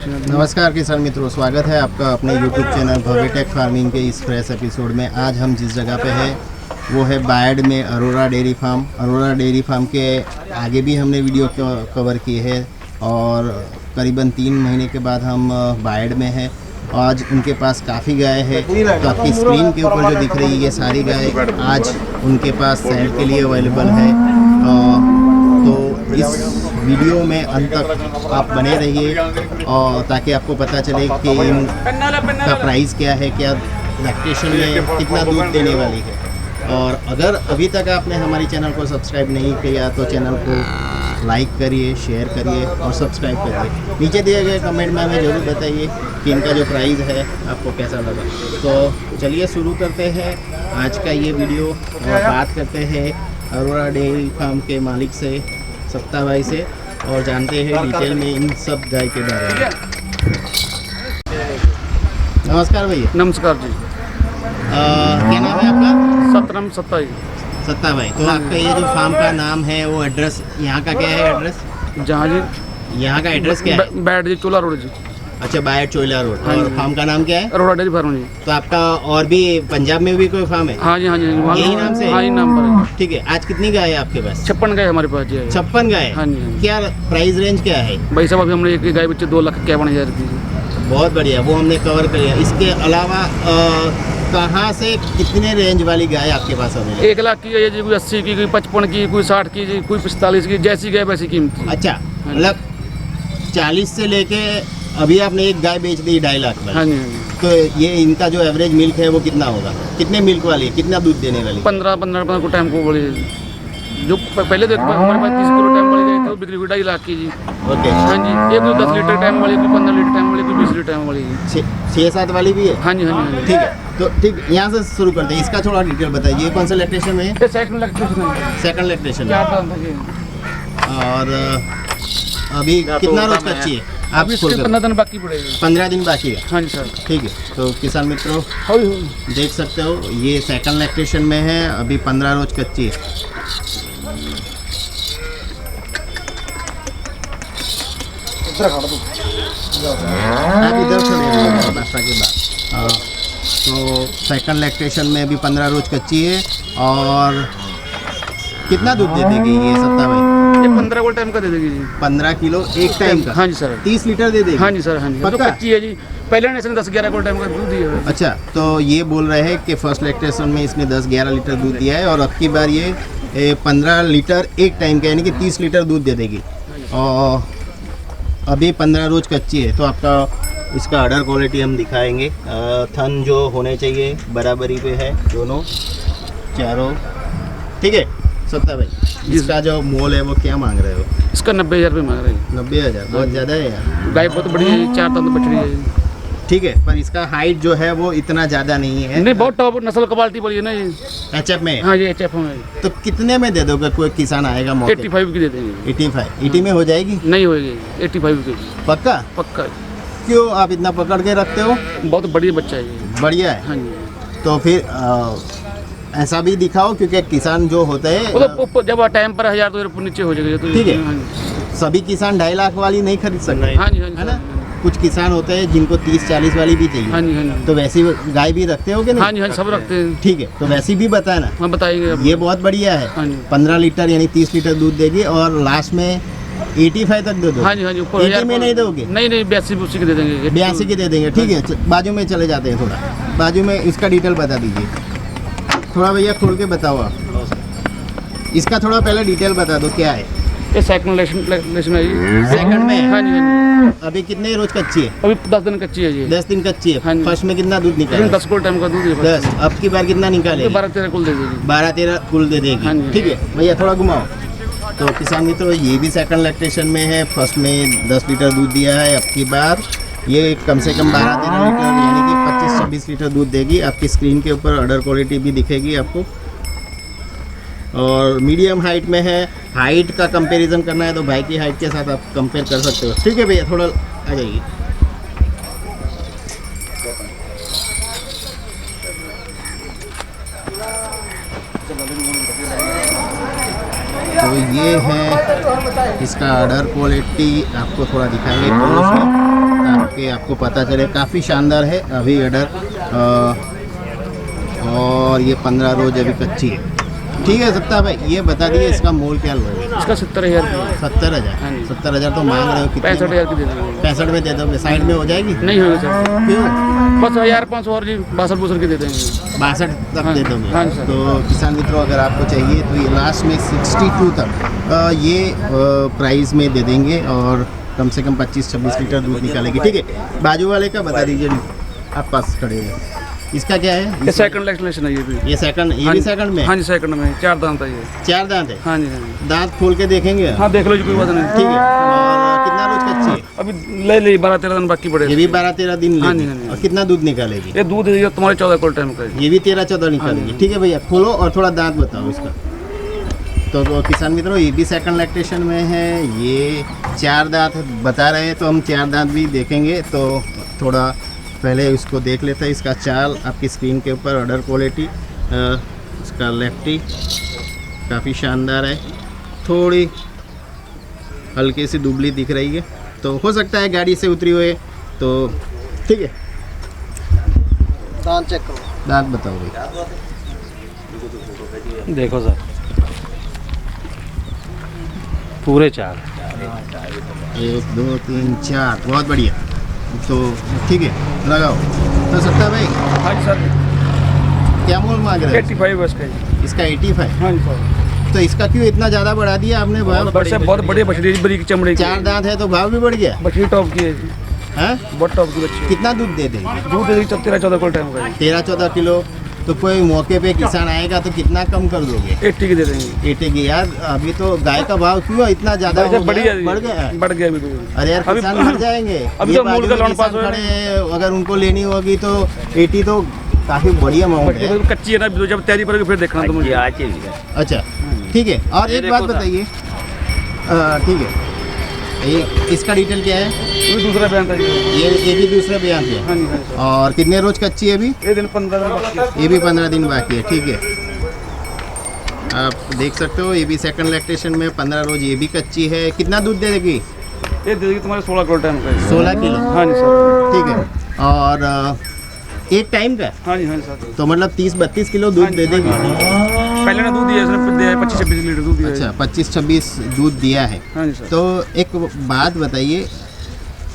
नमस्कार किसान मित्रों, स्वागत है आपका अपने YouTube चैनल भव्य टेक फार्मिंग के इस फ्रेश एपिसोड में। आज हम जिस जगह पे है वो है बायड में Arora dairy farm. Arora dairy farm के आगे भी हमने वीडियो कवर की है और करीबन 3 महीने के बाद हम बायड में हैं। आज उनके पास काफ़ी गाय है, तो आपकी स्क्रीन के ऊपर जो दिख रही है ये सारी गाय आज उनके पास सेल के लिए अवेलेबल है। तो इस वीडियो में अंत तक आप बने रहिए और ताकि आपको पता चले कि इनका प्राइस क्या है, क्या लैक्टेशन में कितना दूध देने वाली है। और अगर अभी तक आपने हमारी चैनल को सब्सक्राइब नहीं किया तो चैनल को लाइक करिए, शेयर करिए और सब्सक्राइब करिए। नीचे दिए गए कमेंट में हमें ज़रूर बताइए कि इनका जो प्राइस है आपको कैसा लगा। तो चलिए शुरू करते हैं आज का ये वीडियो और बात करते हैं अरोरा डेयरी फार्म के मालिक से, सत्ता भाई से, और जानते हैं डिटेल में इन सब गाय के बारे में। नमस्कार भैया। नमस्कार जी। क्या नाम है आपका? सतराम सत्ता जी। सत्ता भाई, तो आपका ये जो फार्म का नाम है वो एड्रेस यहाँ का क्या है? एड्रेस जहाँ जी यहाँ का एड्रेस क्या है? बैठ जी, चोला रोड जी। अच्छा, बायड चोला रोड। हाँ और जी। फार्म का नाम क्या है? अरोरा डेयरी फार्म जी। तो आपका और भी पंजाब में भी कोई फार्म है? हाँ जी, हाँ जी, यही नाम से है? हाँ, यही नाम पर है। ठीक है। आज कितनी गाय है आपके पास? 56 गाय हमारे पास जी है। 56 गाय। हाँ जी, हाँ जी। क्या प्राइस रेंज क्या है? भाई साहब अभी हमने एक गाय बच्चे 2,51,000 की। बहुत बढ़िया, वो हमने कवर कर लिया। इसके अलावा कहाँ से कितने रेंज वाली गाय आपके पास अवेलेबल? 1 लाख की है जी, कोई 80 की, कोई 55 की, कोई 60 की जी, कोई 45 की, जैसी गाय वैसी कीमत। अच्छा, मतलब 40 से लेके अभी आपने एक गाय बेच दी 2.5 लाख में। हाँ जी, हाँ जी। तो ये इनका जो एवरेज मिल्क है वो कितना होगा? कितने मिल्क वाली है, कितना दूध देने वाली? 15 को टाइम को बोले जो पहले तो हमारे पास 30 किलो टाइम वाली गई थी, वो बिक्री हुई 2.5 लाख की जी। ओके। हाँ जी, एक कोई 10 लीटर टाइम वाली, कोई 15 लीटर टाइम वाली, कोई 20 लीटर टाइम वाली। 6-7 वाली भी है? हाँ जी, हाँ जी, हाँ जी। ठीक है, तो ठीक यहाँ से शुरू करते हैं। इसका थोड़ा डिटेल बताइए, ये कौन सा लैक्टेशन में है? ये सेकंड लैक्टेशन है। सेकंड लैक्टेशन क्या है। दाम था ये? और अभी कितना रोज कच्ची है? आप अभी इसके 15 दिन बाकी पड़ेगी। 15 दिन बाकी है। हाँ जी सर। ठीक है, तो किसान मित्रों हौली देख सकते हो ये सेकंड लैक्टेशन में है, अभी 15 रोज कच्ची है। आप इधर छोड़िए नाश्ता के बाद। हाँ, तो सेकंड लैक्टेशन में अभी 15 रोज कच्ची है। और कितना दूध दे देगी ये सत्ता भाई? ये 15 को टाइम का दे देगी जी। 15 किलो एक टाइम का? हाँ जी सर। 30 लीटर दे देगी? हाँ जी सर, हाँ जी। तो पक्का? कच्ची है जी, पहले ने इसने 10-11 को टाइम का दूध दिया है। अच्छा, तो ये बोल रहे हैं कि फर्स्ट लैक्टेशन में इसने 10-11 लीटर दूध दिया है और अब की बार ये 15 लीटर एक टाइम का, यानी कि 30 लीटर दूध दे देगी। और अभी 15 रोज कच्ची है। तो आपका इसका अडर क्वालिटी हम दिखाएंगे। थन जो होने चाहिए बराबरी पे है दोनों चारों। ठीक है सत्ता भाई, इसका जो मोल है वो क्या मांग रहे हो? इसका 90,000 रुपये मांग रहे हैं। 90,000 बहुत ज़्यादा है यार। गाय बहुत बड़ी है, 4 दांत बछड़ी है। ठीक है, पर इसका हाइट जो है वो इतना ज़्यादा नहीं है। नहीं, बहुत टॉप नस्ल क्वालिटी बड़ी है ना ये। HF में? हाँ जी, HF में। तो कितने में दे दोगे? कोई किसान आएगा मौके? 85 की दे देंगे। 85 80 में हो जाएगी? नहीं होएगी, 85 की। पक्का? पक्का। क्यों आप इतना पकड़ के रखते हो? बहुत बढ़िया बच्चा है ये। बढ़िया है। हाँ जी। तो फिर ऐसा भी दिखाओ, क्योंकि किसान जो होते हैं वो तो जब टाइम पर 1000 तो रुपये नीचे हो जाएगा तो। ठीक है। हाँ जी, सभी किसान 2.5 लाख वाली नहीं खरीद सकते, हाँ जी, हाँ जी, है ना? कुछ किसान होते हैं जिनको 30-40 वाली भी हाँ चाहिए। जी, हाँ जी। तो वैसी गाय भी रखते हो कि नहीं? हाँ जी, हाँ जी, सब रखते हैं। ठीक है, तो वैसी भी बताए ना। हाँ बताइए अब। ये बहुत बढ़िया हाँ है। जी। 15 लीटर यानी 30 लीटर दूध देगी और लास्ट में 85 तक दे दो। हाँ जी, हाँ जी। ऊपर 80 में नहीं दोगे? नहीं, 82 की दे देंगे। 82 की दे देंगे। ठीक है, बाजू में चले जाते हैं। थोड़ा बाजू में इसका डिटेल बता दीजिए थोड़ा भैया, खोल के बताओ आप। इसका थोड़ा पहले डिटेल बता दो क्या है। ये सेकंड लेशन है ये। सेकंड में है? हाँ जी, हाँ जी। अभी कितने रोज कच्ची है? अभी 10 दिन कच्ची है ये। 10 दिन कच्ची है। हाँ जी। फर्स्ट में कितना दूध निकाले? 10 को टाइम का दूध है। 10। अब की बार कितना निकाले? 12-13 कुल दे देगी। 12-13 कुल दे देगी। हाँ जी। ठीक है भैया, थोड़ा घुमाओ। तो किसान मित्रों ये भी सेकंड लैक्टेशन में है। फर्स्ट में 10 लीटर दूध दिया है, अब की बार ये कम से कम 12-13 लीटर यानी कि 25-26 लीटर दूध देगी। आपकी स्क्रीन के ऊपर अडर क्वालिटी भी दिखेगी आपको। और मीडियम हाइट में है। हाइट का कंपैरिजन करना है तो भाई की हाइट के साथ आप कंपेयर कर सकते हो। ठीक है भैया, थोड़ा आ जाइए। तो ये है इसका अडर क्वालिटी, आपको थोड़ा दिखाएंगे क्लोज में आपको पता चले। काफ़ी शानदार है अभी अडर, और ये 15 रोज अभी कच्ची है। ठीक है सत्ता भाई, ये बता दिए इसका मोल क्या लगेगा? इसका 70,000 रुपये। 70,000। हाँ जी। 70,000 तो मांग रहे हो, कितने? 65,000 की दे देंगे। 65 में दे दोगे? साइड में हो जाएगी? नहीं होगी सर, क्यों? बस 1,500 और जी 62 की दे देंगे। 62 तक हाँ, दे दोगे? हाँ सर। तो किसान मित्रों, अगर आपको चाहिए तो ये लास्ट में 62 तक ये प्राइस में दे देंगे, और कम से कम 25-26 लीटर दूध निकालेगी। ठीक है, बाजू वाले का बता दीजिए, आप पास खड़े हैं। इसका क्या है? ये सेकंड लैक्टेशन है ये भी। ये सेकंड, ये भी सेकंड में? हाँ जी, सेकंड में 4 दांत है ये। 4 दांत है? हाँ जी, हाँ जी। दांत खोल के देखेंगे? हाँ देख लो जी, कोई बात नहीं। ठीक है। और कितना रोज कच्ची है? अभी ले ली 12-13 दिन बाकी पड़े। ये भी 12-13 दिन हाँ जी, लेगी। हाँ जी। और कितना दूध निकालेगी? ये दूध है तुम्हारे 14 कोल टाइम का है। ये भी 13-14 निकालेगी। ठीक है भैया, खोलो और थोड़ा दांत बताओ इसका। तो किसान मित्रों, ये भी सेकंड लैक्टेशन में है। ये 4 दांत बता रहे हैं, तो हम 4 दांत भी देखेंगे। तो थोड़ा पहले इसको देख लेते हैं। इसका चाल आपकी स्क्रीन के ऊपर, अडर क्वालिटी, इसका लेफ्टी काफ़ी शानदार है। थोड़ी हल्की सी दुबली दिख रही है, तो हो सकता है गाड़ी से उतरी हुई है। तो ठीक है, दांत चेक करो। दांत बताओ भाई। देखो सर, पूरे 4। 1 2 3 4, बहुत बढ़िया। तो ठीक है, लगाओ। तो सत्ता भाई, हाँ जी सर, क्या मोल मांग रहे हैं? 85 बस का है। इसका 85। हाँ जी सर, तो इसका क्यों इतना ज़्यादा बढ़ा दिया आपने भाव? बहुत बढ़िया बछड़ी बड़ी की चमड़ी की। 4 दांत है तो भाव भी बढ़ गया बछड़ी टॉप की है जी, है? बहुत टॉप की बच्ची है। कितना दूध दे देगी? दूध दे देगी 13-14 कोल टाइम का है। 13-14 किलो। तो कोई मौके पे किसान आएगा तो कितना कम कर दोगे? 80 की दे देंगे। 80 की। यार अभी तो गाय का भाव क्यों इतना ज़्यादा हो बढ़ गया? गया, बढ़ गया है? बढ़ गया अभी तो। अरे यार, अभी- किसान मर जाएंगे। अभी ये तो मूल बाजू का में लोन किसान पास हो खड़े हैं, अगर उनको लेनी होगी तो 80 तो काफ़ी बड़ी अमाउंट है। कच्ची है ना, जब तैयारी करोगे फिर देखना तो मुझे। अच्छा ठीक है। और एक बात बताइए, ठीक है, इसका डिटेल क्या है? ये भी दूसरा बयान था जी। ये भी दूसरे बयान पे है। हाँ जी, हाँ जी। और कितने रोज कच्ची है अभी? ये दिन 15 दिन बाकी है। ये भी 15 दिन बाकी है। ठीक है, आप देख सकते हो, ये भी सेकंड लैक्टेशन में 15 रोज, ये भी कच्ची है। कितना दूध दे देगी? ये दे देगी तुम्हारे 16 कोल टाइम का है। 16 किलो। हाँ जी सर। ठीक है। और एक टाइम का, हाँ जी, हाँ जी सर। तो मतलब 30-32 किलो दूध दे देगी। पहले ना दूध दिया इसने, दिया है 25-26 लीटर दूध दिया है। अच्छा, 25-26 दूध दिया है। हाँ जी सर। तो एक बात बताइए,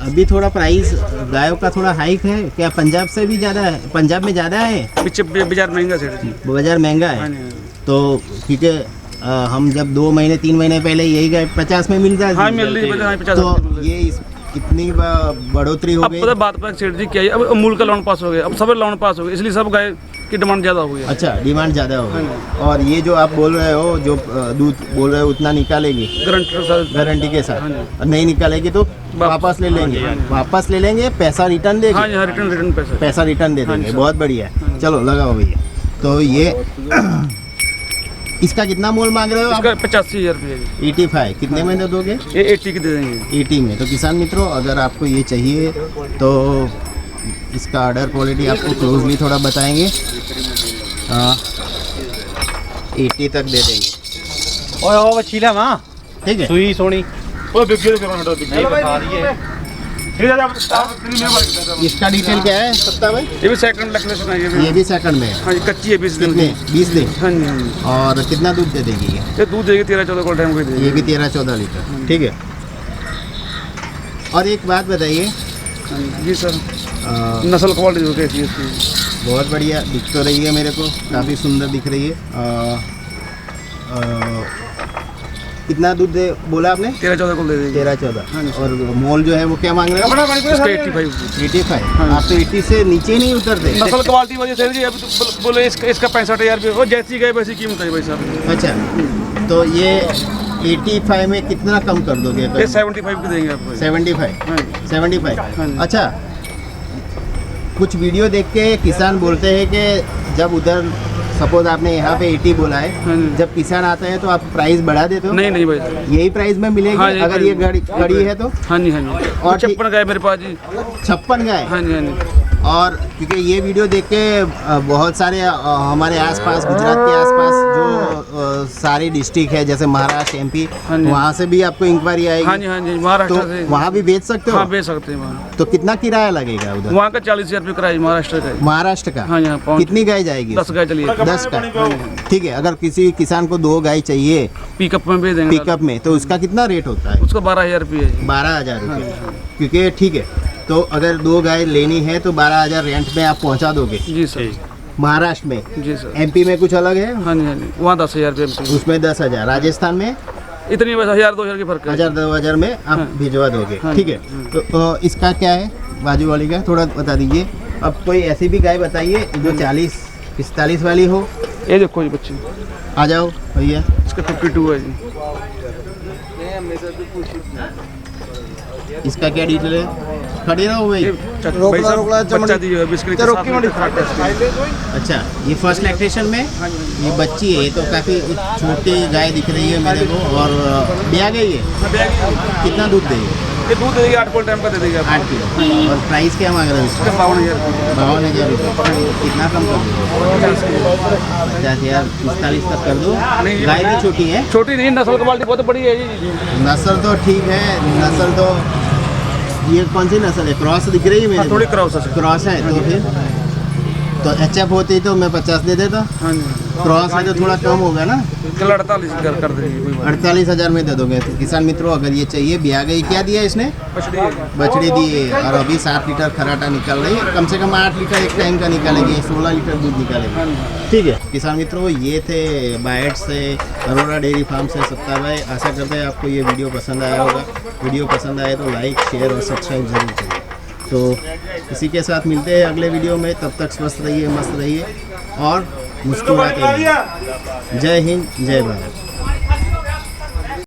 अभी थोड़ा प्राइस गायों का थोड़ा हाइक है क्या? पंजाब से भी ज़्यादा है? पंजाब में ज़्यादा है? पीछे बाजार महंगा सेठ जी। बाजार महंगा हाँ है। जी, हाँ जी। तो क्योंकि हम जब 2 महीने 3 महीने पहले यही गाय 50 में मिल जाती हाँ मिल रही है, हाँ 50 तो रुपये मिल रही है। ये इतनी बढ़ोतरी हो अब गई। पता बात पर सेठ जी क्या है, अब अमूल का लोन पास हो गया, अब सब लोन पास हो गया, इसलिए सब गाय की डिमांड ज़्यादा हो गई है। अच्छा, डिमांड ज़्यादा हो गई। और ये जो आप बोल रहे हो, जो दूध बोल रहे हो, उतना निकालेगी गारंटी के साथ। गारंटी के साथ? हाँ जी। और नहीं निकालेगी तो वापस ले लेंगे? वापस ले लेंगे, पैसा रिटर्न देगी? हाँ जी, हाँ रिटर्न पैसा। पैसा रिटर्न दे हाँ जी, देंगे। सर। बहुत बढ़िया। चलो लगाओ भैया। तो ये इसका कितना मोल मांग रहे हो आप? इसका 85,000 रुपये जी। 85। कितने में दे दोगे? ये 80 की दे देंगे। 80 में। तो किसान मित्रों, अगर आपको ये चाहिए तो इसका ऑर्डर क्वालिटी आपको क्लोजली थोड़ा बताएंगे। 80 तक दे देंगे। ओए ओ बचीला मां, ठीक है। सुई सोनी वो बिक गया तो फिर हटा दिया। नहीं बता दिए। इसका डिटेल क्या है सत्ता भाई? ये भी सेकंड लैक्टेशन है, ये भी सेकंड में है। हाँ जी, कच्ची है 20 दिन कितने? की। 20 दिन। हाँ जी, हाँ जी। और कितना दूध दे देगी ये? ये दूध देगी 13-14 कोल टाइम का देगी। ये भी 13-14 लीटर। ठीक है। और एक बात बताइए, हाँ जी, जी सर, अ, नस्ल क्वालिटी जो कैसी है इसकी? बहुत बढ़िया दिख तो रही है मेरे को, काफ़ी सुंदर दिख रही है। कितना दूध दे बोला आपने? 13-14 कोल दे देगी। 13-14। हाँ जी। और मोल जो है वो क्या मांग रहे हो? इसका 85। 85। हाँ। आप तो 80 से नीचे नहीं उतरते। नस्ल क्वालिटी वजह से जी, अभी तो बोले इसका 65,000 रुपये, वो जैसी गए वैसी कीमत है भाई साहब। अच्छा, तो ये 85 में कितना कम कर दोगे? ये 75 की देंगे आपको। 75। हाँ जी। 75। हाँ जी। अच्छा, कुछ वीडियो देख के किसान बोलते हैं कि जब उधर सपोज आपने यहाँ पे 80 बोला है, हाँ जी। जब किसान आता है तो आप प्राइस बढ़ा देते हो? नहीं नहीं भाई साहब। यही प्राइस में मिलेगी? हाँ जी, अगर ये घड़ी है तो? हाँ जी, हाँ जी। और और 56 गए मेरे पास जी। 56 गाय। हाँ जी, हाँ जी। और क्योंकि ये वीडियो देख के बहुत सारे हमारे आसपास गुजरात के आसपास जो सारी डिस्ट्रिक्ट है जैसे महाराष्ट्र एमपी हाँ जी। वहाँ से भी आपको इंक्वायरी हाँ आएगी। जी, हाँ जी, तो महाराष्ट्र से। वहाँ भी बेच सकते हो? हाँ, बेच सकते हैं वहाँ। तो कितना किराया लगेगा उधर? वहाँ का 40,000 रुपये किराया, महाराष्ट्र का। महाराष्ट्र का? हाँ, यहाँ पहुँच। कितनी गाय जाएगी? 10 गाय चलिए। 10 का? ठीक है। अगर किसी किसान को 2 गाय चाहिए पिकअप में भेज देंगे। पिकअप में, तो उसका कितना रेट होता है? उसका 12,000 रुपये है। 12,000 रुपये। क्योंकि ठीक है, तो अगर 2 गाय लेनी है तो 12,000 रेंट में आप पहुंचा दोगे जी सर। महाराष्ट्र में। जी सर। एमपी में कुछ अलग है? हाँ जी, हाँ जी, वहाँ 10,000 रुपये। उसमें 10,000। राजस्थान में इतनी बस 1,000-2,000 की फर्क है। 1,000-2,000 में आप भिजवा दोगे। हाँ। ठीक है। तो इसका क्या है बाजू वाली का, थोड़ा बता दीजिए। अब कोई ऐसी भी गाय बताइए जो 40-45 वाली हो। ये देखो ये बच्ची, आ जाओ भैया। इसका 52 है जी। इसका क्या डिटेल है? खड़े रहो भाई। बच्चा दी है बिस्किट के साथ में। अच्छा, ये फर्स्ट लैक्टेशन में ये बच्ची है, तो काफ़ी छोटी गाय दिख रही है मेरे को। और ब्याह गई है? कितना दूध देगी? ये दूध देगी 8 टाइम का दे देगी आपको। 8 किलो। और प्राइस क्या मांग रहे हैं उसका? 52,000। 52,000 रुपये। कितना कम कर दो? 50,000। 45 तक कर दो। नहीं, गाय भी छोटी है? छोटी नहीं, नस्ल क्वालिटी बहुत बड़ी है जी। नस्ल तो ठीक है, नस्ल तो ये कौन सी नस्ल है? क्रॉस दिख रही है मेरे को? थोड़ी क्रॉस है। क्रॉस है तो फिर तो एचएफ होती तो मैं 50 दे देता। हाँ जी। क्रॉस है तो थोड़ा कम होगा ना? चलो 48 कर देंगे, कोई बात 48,000 में दे दोगे। तो किसान मित्रों, अगर ये चाहिए, ब्याह गई, क्या दिया इसने? नहीं। बछड़ी दी है और अभी 7 लीटर खराटा निकल रही है। कम से कम 8 लीटर एक टाइम का निकालेगी, 16 लीटर दूध निकालेगी। ठीक है किसान मित्रों, ये थे बायड से, अरोरा डेयरी फार्म से सत्ता भाई। आशा करते हैं आपको ये वीडियो पसंद आया होगा। वीडियो पसंद आए तो लाइक, शेयर और सब्सक्राइब जरूर करिए। तो इसी के साथ मिलते हैं अगले वीडियो में। तब तक स्वस्थ रहिए, मस्त रहिए और मुस्कुराते रहिए। जय हिंद, जय भारत।